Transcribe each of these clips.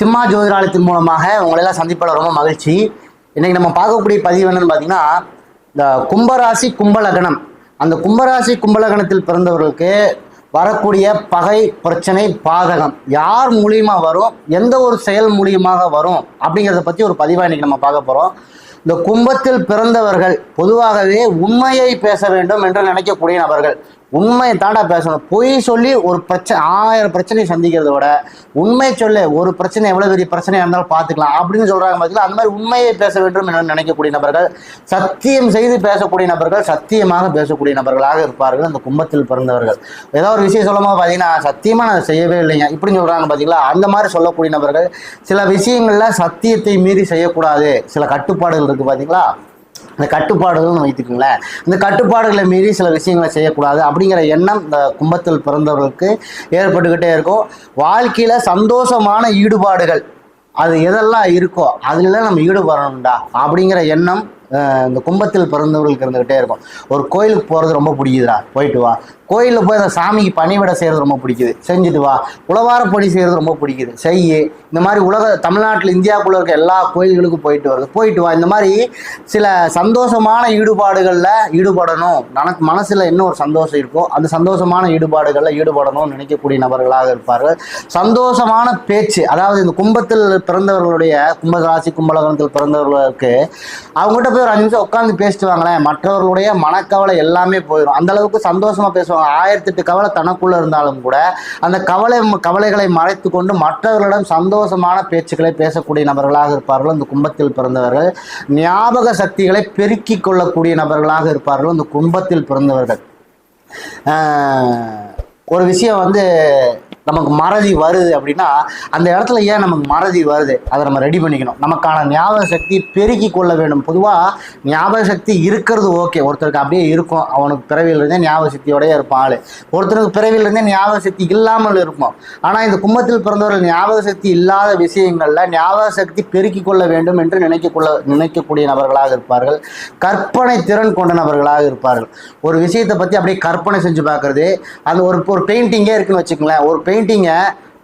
சிம்மா ஜோதிடாலயத்தின் மூலமாக உங்களெல்லாம் சந்திப்பதில் ரொம்ப மகிழ்ச்சி. இன்னைக்கு நம்ம பார்க்கக்கூடிய பதிவு என்னன்னு பார்த்தீங்கன்னா, இந்த கும்பராசி கும்பலகணம், அந்த கும்பராசி கும்பலகணத்தில் பிறந்தவர்களுக்கு வரக்கூடிய பகை, பிரச்சனை, பாதகம் யார் மூலியமா வரும், எந்த ஒரு செயல் மூலியமாக வரும் அப்படிங்கிறத பற்றி ஒரு பதிவாக இன்னைக்கு நம்ம பார்க்க போகிறோம். இந்த கும்பத்தில் பிறந்தவர்கள் பொதுவாகவே உண்மையை பேச வேண்டும் என்று நினைக்கக்கூடிய நபர்கள். உண்மையை தாண்டா பேசணும். பொய் சொல்லி ஒரு பிரச்சனை 1000 பிரச்சனையை சந்திக்கிறத விட உண்மை சொல்ல ஒரு பிரச்சனை எவ்வளோ பெரிய பிரச்சனையாக இருந்தாலும் பார்த்துக்கலாம் அப்படின்னு சொல்கிறாங்க. பார்த்தீங்களா, அந்த மாதிரி உண்மையை பேச வேண்டும் என்று நினைக்கக்கூடிய நபர்கள், சத்தியம் செய்து பேசக்கூடிய நபர்கள், சத்தியமாக பேசக்கூடிய நபர்களாக இருப்பார்கள் அந்த கும்பத்தில் பிறந்தவர்கள். ஏதோ ஒரு விஷயம் சொல்லும்போது பார்த்தீங்கன்னா, சத்தியமாக நான் செய்யவே இல்லைங்க இப்படின்னு சொல்கிறாங்க. பார்த்தீங்களா, அந்த மாதிரி சொல்லக்கூடிய நபர்கள். சில விஷயங்களில் சத்தியத்தை மீறி செய்யக்கூடாது, சில கட்டுப்பாடுகள் இருக்குது. பார்த்தீங்களா, அந்த கட்டுப்பாடுகள்னு வைத்துக்கோங்களேன். இந்த கட்டுப்பாடுகளை மீறி சில விஷயங்களை செய்யக்கூடாது அப்படிங்கிற எண்ணம் இந்த கும்பத்தில் பிறந்தவர்களுக்கு ஏற்பட்டுக்கிட்டே இருக்கும். வாழ்க்கையில் சந்தோஷமான ஈடுபாடுகள் அது எதெல்லாம் இருக்கோ அதுல நம்ம ஈடுபடணும்டா அப்படிங்கிற எண்ணம் இந்த கும்பத்தில் பிறந்தவர்களுக்கு இருந்துகிட்டே இருக்கும். ஒரு கோயிலுக்கு போகிறது ரொம்ப பிடிக்குதுடா, போயிட்டு வா. கோயிலில் போய் அந்த சாமிக்கு பணிவிட செய்கிறது ரொம்ப பிடிக்குது, செஞ்சுட்டு வா. உழவார பணி செய்கிறது ரொம்ப பிடிக்குது, செய்யு. இந்த மாதிரி தமிழ்நாட்டில் இந்தியாவுக்குள்ளே இருக்க எல்லா கோயில்களுக்கும் போயிட்டு வா. இந்த மாதிரி சில சந்தோஷமான ஈடுபாடுகளில் ஈடுபடணும். எனக்கு மனசில் என்ன ஒரு சந்தோஷம் இருக்கோ அந்த சந்தோஷமான ஈடுபாடுகளில் ஈடுபடணும்னு நினைக்கக்கூடிய நபர்களாக இருப்பார்கள். சந்தோஷமான பேச்சு, அதாவது இந்த கும்பத்தில் பிறந்தவர்களுடைய, கும்பராசி கும்பலகணத்தில் பிறந்தவர்களுக்கு அவங்ககிட்ட போய் ஒரு 5 நிமிஷம் உட்காந்து பேசிட்டு வாங்களேன், மற்றவர்களுடைய மனக்கவலை எல்லாமே போயிடும். அந்த அளவுக்கு சந்தோஷமா பேசுவாங்க. 1008 கவலை தனக்குள்ள இருந்தாலும் கூட அந்த கவலைகளை மறைத்து கொண்டு மற்றவர்களிடம் சந்தோஷமான பேச்சுக்களை பேசக்கூடிய நபர்களாக இருப்பார்கள் இந்த கும்பத்தில் பிறந்தவர்கள். ஞாபக சக்திகளை பெருக்கிக் கொள்ளக்கூடிய நபர்களாக இருப்பார்கள் இந்த கும்பத்தில் பிறந்தவர்கள். ஒரு விஷயம் நமக்கு மறதி வருது அப்படின்னா அந்த இடத்துல ஏன் நமக்கு மறதி வருது அதை நம்ம ரெடி பண்ணிக்கணும். நமக்கான ஞாபக சக்தி பெருக்கி கொள்ள வேண்டும். பொதுவாக ஞாபக சக்தி இருக்கிறது ஓகே, ஒருத்தருக்கு அப்படியே இருக்கும், அவனுக்கு பிறவியிலிருந்தே ஞாபக சக்தியோடய இருப்பான் ஆள். ஒருத்தருக்கு பிறவியிலிருந்தே ஞாபக சக்தி இல்லாமல் இருக்கும். ஆனால் இந்த கும்பத்தில் பிறந்தவர்கள் ஞாபக சக்தி இல்லாத விஷயங்களில் ஞாபக சக்தி பெருக்கி கொள்ள வேண்டும் என்று நினைக்கக்கூடிய நபர்களாக இருப்பார்கள். கற்பனை திறன் கொண்ட நபர்களாக இருப்பார்கள். ஒரு விஷயத்தை பற்றி அப்படியே கற்பனை செஞ்சு பார்க்கறது. அந்த ஒரு பெயிண்டிங்கே இருக்குன்னு வச்சுக்கோங்களேன். ஒரு பெயிண்டிங்கை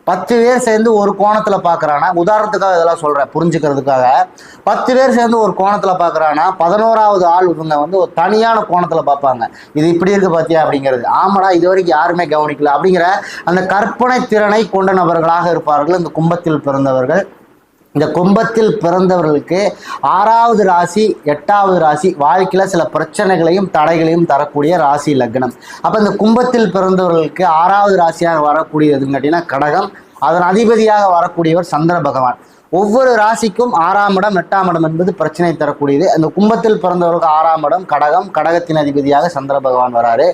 10 பேர் சேர்ந்து ஒரு கோணத்தில் பார்க்குறானா, உதாரணத்துக்காக இதெல்லாம் சொல்கிறேன் புரிஞ்சுக்கிறதுக்காக, 10 பேர் சேர்ந்து ஒரு கோணத்தில் பார்க்குறானா 11வது ஆள் இவங்க ஒரு தனியான கோணத்தில் பார்ப்பாங்க. இது இப்படி இருக்கு பார்த்தியா அப்படிங்கிறது. ஆமாடா, இது வரைக்கும் யாருமே கவனிக்கல அப்படிங்கிற அந்த கற்பனை திறனை கொண்ட நபர்களாக இருப்பார்கள் இந்த கும்பத்தில் பிறந்தவர்கள். இந்த கும்பத்தில் பிறந்தவர்களுக்கு 6வது ராசி 8வது ராசி வாழ்க்கையில் சில பிரச்சனைகளையும் தடைகளையும் தரக்கூடிய ராசி லக்னம். அப்போ இந்த கும்பத்தில் பிறந்தவர்களுக்கு 6வது ராசியாக வரக்கூடியதுன்னு கேட்டிங்கன்னா கடகம். அதன் அதிபதியாக வரக்கூடியவர் சந்திர பகவான். ஒவ்வொரு ராசிக்கும் 6ஆம் இடம் 8ஆம் இடம் என்பது பிரச்சனை தரக்கூடியது. அந்த கும்பத்தில் பிறந்தவர்களுக்கு 6ஆம் இடம் கடகம், கடகத்தின் அதிபதியாக சந்திர பகவான் வராரு.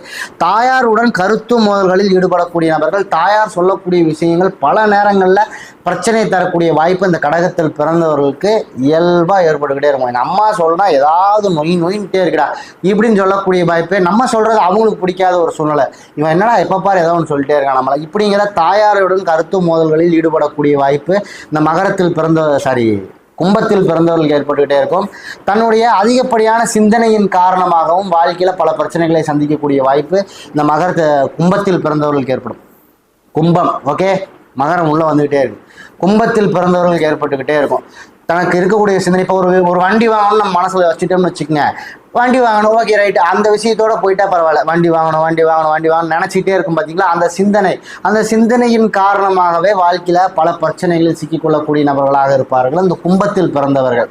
தாயாருடன் கருத்து மோதல்களில் ஈடுபடக்கூடிய நபர்கள். தாயார் சொல்லக்கூடிய விஷயங்கள் பல நேரங்களில் பிரச்சனை தரக்கூடிய வாய்ப்பு இந்த கடகத்தில் பிறந்தவர்களுக்கு இயல்பாக ஏற்பட்டுக்கிட்டே இருக்கும். என் அம்மா சொல்றா ஏதாவது நொயின்ட்டே இருக்குடா இப்படின்னு சொல்லக்கூடிய வாய்ப்பு. நம்ம சொல்றது அவங்களுக்கு பிடிக்காத ஒரு சூழ்நிலை. இவன் என்னடா எப்போ பாரு ஏதோ ஒன்று சொல்லிட்டே இருக்கான் நம்மளை இப்படிங்கிற தாயாருடன் கருத்து மோதல்களில் ஈடுபடக்கூடிய வாய்ப்பு இந்த மகரத்தில் கும்பத்தில் பிறந்தவர்களுக்கு ஏற்பட்டுக்கிட்டே இருக்கும். தன்னுடைய அதிகப்படியான சிந்தனையின் காரணமாகவும் வாழ்க்கையில் பல பிரச்சனைகளை சந்திக்கக்கூடிய வாய்ப்பு இந்த கும்பத்தில் பிறந்தவர்களுக்கு ஏற்படும். கும்பம் ஓகே, மகரம் உள்ள வந்துகிட்டே இருக்கு. கும்பத்தில் பிறந்தவர்களுக்கு ஏற்பட்டுக்கிட்டே இருக்கும். தனக்கு இருக்கக்கூடிய சிந்தனை. இப்போ ஒரு வண்டி வாங்கணும்னு நம்ம மனசில் வச்சுட்டோம்னு வச்சுக்கோங்க. வண்டி வாங்கணும், ஓகே ரைட்டு, அந்த விஷயத்தோட போயிட்டா பரவாயில்ல. வண்டி வாங்கணும் நினச்சிக்கிட்டே இருக்கும். பார்த்தீங்களா, அந்த சிந்தனையின் காரணமாகவே வாழ்க்கையில் பல பிரச்சனைகளில் சிக்கிக்கொள்ளக்கூடிய நபர்களாக இருப்பார்கள் இந்த கும்பத்தில் பிறந்தவர்கள்.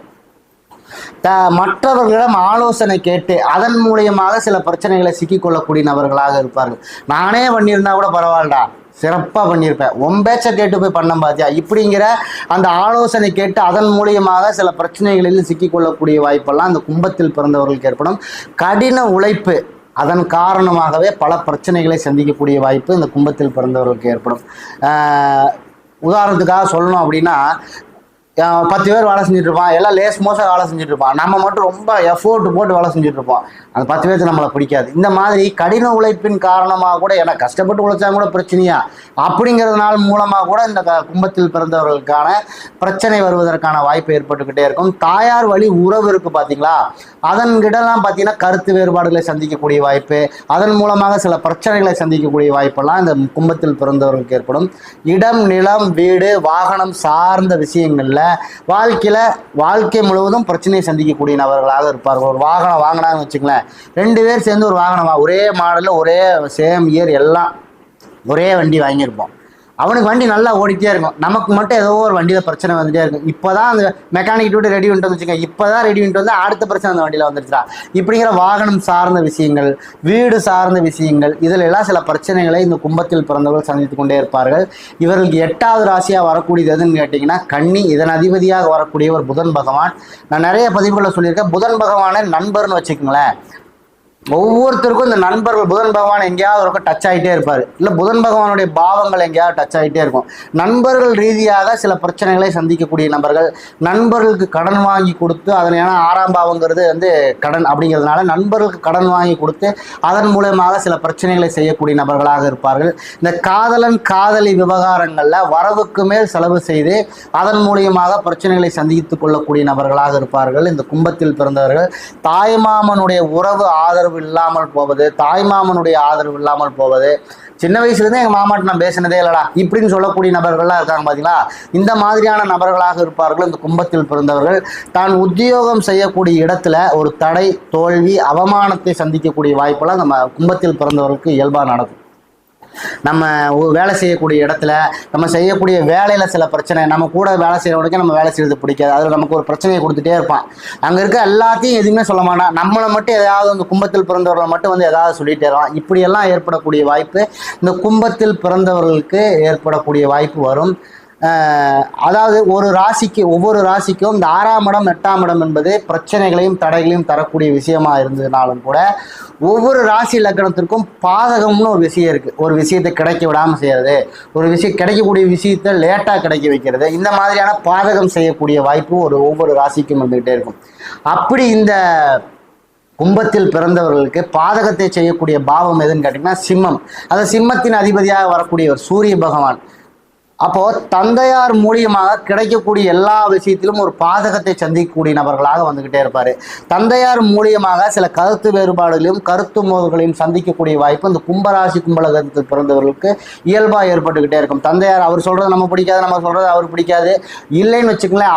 மற்றவர்களிடம் ஆலோசனை கேட்டு அதன் மூலியமாக சில பிரச்சனைகளை சிக்கிக்கொள்ளக்கூடிய நபர்களாக இருப்பார்கள். நானே பண்ணியிருந்தா கூட பரவாயில்லடா, சிறப்பாக பண்ணியிருப்பேன், உன் பேச்சை கேட்டு போய் பண்ண பார்த்தியா இப்படிங்கிற அந்த ஆலோசனை கேட்டு அதன் மூலியமாக சில பிரச்சனைகளில் சிக்கிக்கொள்ளக்கூடிய வாய்ப்பெல்லாம் இந்த கும்பத்தில் பிறந்தவர்களுக்கு ஏற்படும். கடின உழைப்பு அதன் காரணமாகவே பல பிரச்சனைகளை சந்திக்கக்கூடிய வாய்ப்பு இந்த கும்பத்தில் பிறந்தவர்களுக்கு ஏற்படும். உதாரணத்துக்காக சொல்லணும் அப்படின்னா, 10 பேர் வேலை செஞ்சுட்டு இருப்பான், எல்லாம் லேஸ் மோசம் வேலை செஞ்சுட்டு இருப்பான், நம்ம மட்டும் ரொம்ப எஃபோர்ட் போட்டு வேலை செஞ்சுட்டு இருப்போம். அந்த 10 பேருக்கு நம்மளை பிடிக்காது. இந்த மாதிரி கடின உழைப்பின் காரணமாக கூட, ஏன்னா கஷ்டப்பட்டு உழைச்சா கூட பிரச்சனையா அப்படிங்கிறதுனால மூலமாக கூட இந்த கும்பத்தில் பிறந்தவர்களுக்கான பிரச்சனை வருவதற்கான வாய்ப்பு ஏற்பட்டுக்கிட்டே இருக்கும். தாயார் வழி உறவு இருக்கு பார்த்தீங்களா, அதன்கிட்டலாம் பார்த்தீங்கன்னா கருத்து வேறுபாடுகளை சந்திக்கக்கூடிய வாய்ப்பு, அதன் மூலமாக சில பிரச்சனைகளை சந்திக்கக்கூடிய வாய்ப்பெல்லாம் இந்த கும்பத்தில் பிறந்தவர்களுக்கு ஏற்படும். இடம், நிலம், வீடு, வாகனம் சார்ந்த விஷயங்கள்ல வாழ்க்கை முழுவதும் பிரச்சனையை சந்திக்கக்கூடிய நபர்களாக இருப்பார்கள். ஒரு வாகனம் வாங்கினாங்கன்னு வச்சுங்களேன், 2 பேர் சேர்ந்து ஒரு வாகனம் ஒரே மாடலில் ஒரே சேம் இயர் எல்லாம் ஒரே வண்டி வாங்கியிருப்போம். அவனுக்கு வண்டி நல்லா ஓடிட்டே இருக்கும், நமக்கு மட்டும் ஏதோ ஒரு வண்டியில் பிரச்சனை வந்துட்டே இருக்கும். இப்போ தான் அந்த மெக்கானிக் விட்டு ரெடி பண்ணிட்டு வச்சுக்கோங்க, இப்போ தான் ரெடி பண்ணிட்டு வந்து அடுத்த பிரச்சனை அந்த வண்டியில் வந்துருச்சா. இப்படிங்கிற வாகனம் சார்ந்த விஷயங்கள், வீடு சார்ந்த விஷயங்கள், இதில் எல்லாம் சில பிரச்சனைகளை இந்த கும்பத்தில் பிறந்தவர்கள் சந்தித்து கொண்டே இருப்பார்கள். இவர்களுக்கு 8வது ராசியாக வரக்கூடியது எதுன்னு கேட்டிங்கன்னா கன்னி. இதன் அதிபதியாக வரக்கூடிய ஒரு புதன் பகவான். நான் நிறைய பதிவுகளை சொல்லியிருக்கேன். புதன் பகவானை நண்பர்னு வச்சுக்கோங்களேன். ஒவ்வொருத்தருக்கும் இந்த நண்பர்கள் புதன் பகவான் எங்கேயாவது இருக்கும் டச் ஆகிட்டே இருப்பார், இல்லை புதன் பகவானுடைய பாவங்கள் எங்கேயாவது டச் ஆகிட்டே இருக்கும். நண்பர்கள் ரீதியாக சில பிரச்சனைகளை சந்திக்கக்கூடிய நபர்கள், நண்பர்களுக்கு கடன் வாங்கி கொடுத்து அதன், ஏன்னா 6ஆம் பாவங்கிறது வந்து கடன் அப்படிங்கிறதுனால நண்பர்களுக்கு கடன் வாங்கி கொடுத்து அதன் மூலமாக சில பிரச்சனைகளை செய்யக்கூடிய நபர்களாக இருப்பார்கள். இந்த காதலன் காதலி விவகாரங்களில் வரவுக்கு மேல் செலவு செய்து அதன் மூலியமாக பிரச்சனைகளை சந்தித்து கொள்ளக்கூடிய நபர்களாக இருப்பார்கள் இந்த கும்பத்தில் பிறந்தவர்கள். தாய்மாமனுடைய உறவு ஆதரவு இல்லாமல் போவது, தாய்மாமனுடைய ஆதரவு இல்லாமல் போவது, சின்ன வயசுலேருந்து எங்கள் மாமாட்ட நான் பேசினதே இல்லடா இப்படின்னு சொல்லக்கூடிய நபர்கள்லாம் இருக்காங்க பார்த்தீங்களா. இந்த மாதிரியான நபர்களாக இருப்பார்கள் இந்த கும்பத்தில் பிறந்தவர்கள். தான் உத்தியோகம் செய்யக்கூடிய இடத்துல ஒரு தடை, தோல்வி, அவமானத்தை சந்திக்கக்கூடிய வாய்ப்பெல்லாம் நம்ம கும்பத்தில் பிறந்தவர்களுக்கு இயல்பாக நடக்கும். நம்ம வேலை செய்யக்கூடிய இடத்துல, நம்ம செய்யக்கூடிய வேலையில் சில பிரச்சனை, நம்ம கூட வேலை செய்கிறவனுக்கு நம்ம வேலை செய்கிறது பிடிக்காது, அதில் நமக்கு ஒரு பிரச்சனையை கொடுத்துட்டே இருப்பான். அங்கே இருக்க எல்லாத்தையும் எதுவுமே சொல்ல மாட்டான், நம்மளை மட்டும் எதாவது அந்த கும்பத்தில் பிறந்தவர்களை மட்டும் வந்து எதாவது சொல்லிகிட்டே இருவான். இப்படியெல்லாம் ஏற்படக்கூடிய வாய்ப்பு இந்த கும்பத்தில் பிறந்தவர்களுக்கு ஏற்படக்கூடிய வாய்ப்பு வரும். அதாவது ஒவ்வொரு ராசிக்கும் இந்த 6ஆம் இடம் 8ஆம் இடம் என்பது பிரச்சனைகளையும் தடைகளையும் தரக்கூடிய விஷயமா இருந்ததுனாலும் கூட ஒவ்வொரு ராசி லக்னத்திற்கும் பாதகம்னு ஒரு விஷயம் இருக்குது. ஒரு விஷயத்தை கிடைக்க விடாமல் செய்கிறது, ஒரு விஷயம் கிடைக்கக்கூடிய விஷயத்தை லேட்டாக கிடைக்க வைக்கிறது, இந்த மாதிரியான பாதகம் செய்யக்கூடிய வாய்ப்பு ஒவ்வொரு ராசிக்கும் வந்துக்கிட்டே இருக்கும். அப்படி இந்த கும்பத்தில் பிறந்தவர்களுக்கு பாதகத்தை செய்யக்கூடிய பாவம் எதுன்னு கேட்டிங்கன்னா சிம்மம். அந்த சிம்மத்தின் அதிபதியாக வரக்கூடிய ஒரு சூரிய பகவான். அப்போ தந்தையார் மூலியமாக கிடைக்கக்கூடிய எல்லா விஷயத்திலும் ஒரு பாதகத்தை சந்திக்கக்கூடிய நபர்களாக வந்துகிட்டே இருப்பாரு. தந்தையார் மூலியமாக சில கருத்து வேறுபாடுகளையும் கருத்து மோதல்களையும் சந்திக்கக்கூடிய வாய்ப்பு இந்த கும்பராசி கும்பலகத்தில் பிறந்தவர்களுக்கு இயல்பாக ஏற்பட்டுக்கிட்டே இருக்கும். தந்தையார் அவர் சொல்றது நம்ம பிடிக்காது, நம்ம சொல்றது அவர் பிடிக்காது இல்லைன்னு வச்சுக்கங்களேன்.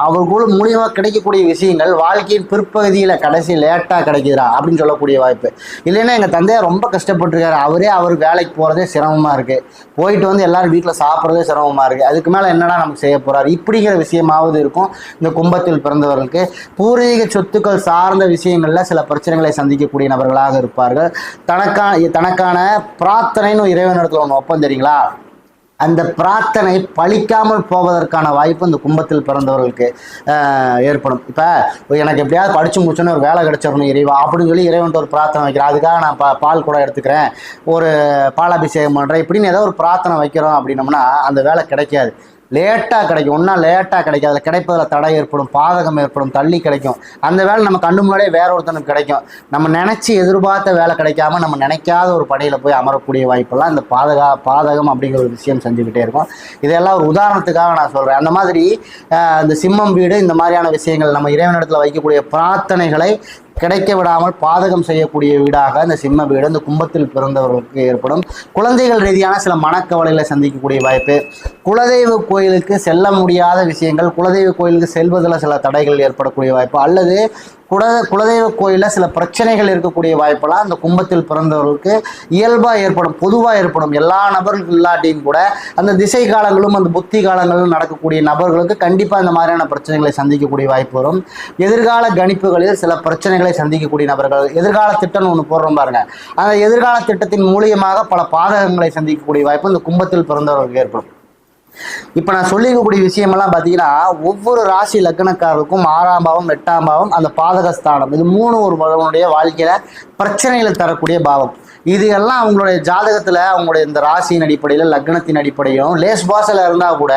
அவர்கள் மூலியமாக கிடைக்கக்கூடிய விஷயங்கள் வாழ்க்கையின் பிற்பகுதியில் கடைசி லேட்டாக கிடைக்குதா அப்படின்னு சொல்லக்கூடிய வாய்ப்பு. இல்லைன்னா எங்கள் தந்தையார் ரொம்ப கஷ்டப்பட்டுருக்காரு, அவர் வேலைக்கு போகிறதே சிரமமாக இருக்குது, போயிட்டு வந்து எல்லாரும் வீட்டில் சாப்பிட்றது சிரமமா இருக்கு, அதுக்கு மேல என்னடா நமக்கு செய்ய போறாரு இப்படிங்கிற விஷயமாவது இருக்கும் இந்த கும்பத்தில் பிறந்தவர்களுக்கு. பூர்வீக சொத்துக்கள் சார்ந்த விஷயங்கள்ல சில பிரச்சனைகளை சந்திக்கக்கூடிய நபர்களாக இருப்பார்கள். தனக்கான பிரார்த்தனைன்னு இறைவனிடத்துல ஒன்று ஒப்பம் தெரியுங்களா, அந்த பிரார்த்தனை பழிக்காமல் போவதற்கான வாய்ப்பு இந்த கும்பத்தில் பிறந்தவர்களுக்கு ஏற்படும். இப்போ எனக்கு எப்படியாவது படித்து முடிச்சோன்னு ஒரு வேலை கிடைச்சிடணும் இறைவா அப்படின்னு சொல்லி இறைவன்ட்டு ஒரு பிரார்த்தனை வைக்கிறேன், அதுக்காக நான் பால் கூட எடுத்துக்கிறேன், ஒரு பாலாபிஷேகம் பண்ணுறேன் இப்படின்னு ஏதோ ஒரு பிரார்த்தனை வைக்கிறோம் அப்படின்னோம்னா அந்த வேலை கிடைக்காது, லேட்டாக கிடைக்கும். ஒன்றா லேட்டாக கிடைக்கும், அதில் கிடைப்பதில் தடை ஏற்படும், பாதகம் ஏற்படும், தள்ளி கிடைக்கும். அந்த வேலை நம்ம கண்ணு முன்னாடியே வேற ஒருத்தனுக்கு கிடைக்கும். நம்ம நினச்சி எதிர்பார்த்த வேலை கிடைக்காம நம்ம நினைக்காத ஒரு பணியில் போய் அமரக்கூடிய வாய்ப்பெல்லாம் இந்த பாதகம் அப்படிங்கிற ஒரு விஷயம் செஞ்சுக்கிட்டே இருக்கும். இதெல்லாம் ஒரு உதாரணத்துக்காக நான் சொல்கிறேன். அந்த மாதிரி இந்த சிம்மம் வீடு இந்த மாதிரியான விஷயங்கள் நம்ம இறைவனிடத்தில் வைக்கக்கூடிய பிரார்த்தனைகளை கிடைக்க விடாமல் பாதகம் செய்யக்கூடிய வீடாக இந்த சிம்ம வீடு இந்த கும்பத்தில் பிறந்தவர்களுக்கு ஏற்படும். குழந்தைகள் ரீதியான சில மனக்கவலைகளை சந்திக்கக்கூடிய வாய்ப்பு, குலதெய்வ கோயிலுக்கு செல்ல முடியாத விஷயங்கள், குலதெய்வ கோயிலுக்கு செல்வதில் சில தடைகள் ஏற்படக்கூடிய வாய்ப்பு, அல்லது குலதெய்வ கோயிலில் சில பிரச்சனைகள் இருக்கக்கூடிய வாய்ப்பெல்லாம் அந்த கும்பத்தில் பிறந்தவர்களுக்கு இயல்பாக ஏற்படும், பொதுவாக ஏற்படும். எல்லா நபர்களுக்கும் இல்லாட்டியும் கூட அந்த திசை காலங்களும் அந்த புத்தி காலங்களும் நடக்கக்கூடிய நபர்களுக்கு கண்டிப்பாக இந்த மாதிரியான பிரச்சனைகளை சந்திக்கக்கூடிய வாய்ப்பு வரும். எதிர்கால கணிப்புகளில் சில பிரச்சனைகளை சந்திக்கக்கூடிய நபர்கள், எதிர்கால திட்டம்னு ஒன்று போடுறோம் பாருங்க, அந்த எதிர்கால திட்டத்தின் மூலியமாக பல பாதகங்களை சந்திக்கக்கூடிய வாய்ப்பு இந்த கும்பத்தில் பிறந்தவர்களுக்கு ஏற்படும். இப்போ நான் சொல்லிக்கக்கூடிய விஷயமெல்லாம் பார்த்தீங்கன்னா ஒவ்வொரு ராசி லக்னக்காரருக்கும் 6ஆம் பாவம் 8ஆம் பாவம் அந்த பாதகஸ்தானம் இது 3 ஒரு மகனுடைய வாழ்க்கையில பிரச்சனைகளை தரக்கூடிய பாவம். இது எல்லாம் அவங்களுடைய ஜாதகத்தில் அவங்களுடைய இந்த ராசியின் அடிப்படையில் லக்னத்தின் அடிப்படையும் லேஸ் பாஸில் இருந்தால் கூட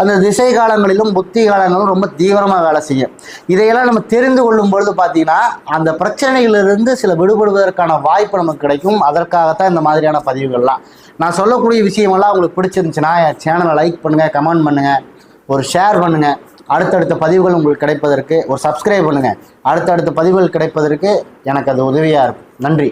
அந்த திசை காலங்களிலும் புத்தி காலங்களிலும் ரொம்ப தீவிரமாக வேலை செய்யும். இதையெல்லாம் நம்ம தெரிந்து கொள்ளும் பொழுது பார்த்தீங்கன்னா அந்த பிரச்சனைகளிலிருந்து சில விடுபடுவதற்கான வாய்ப்பு நமக்கு கிடைக்கும். அதற்காகத்தான் இந்த மாதிரியான பதிவுகள்லாம். நான் சொல்லக்கூடிய விஷயமெல்லாம் உங்களுக்கு பிடிச்சிருந்துச்சுன்னா என் சேனலை லைக் பண்ணுங்கள், கமெண்ட் பண்ணுங்கள், ஒரு ஷேர் பண்ணுங்கள். அடுத்தடுத்த பதிவுகள் உங்களுக்கு கிடைப்பதற்கு ஒரு சப்ஸ்கிரைப் பண்ணுங்கள். அடுத்தடுத்த பதிவுகள் கிடைப்பதற்கு எனக்கு அது உதவியாக இருக்கும். நன்றி.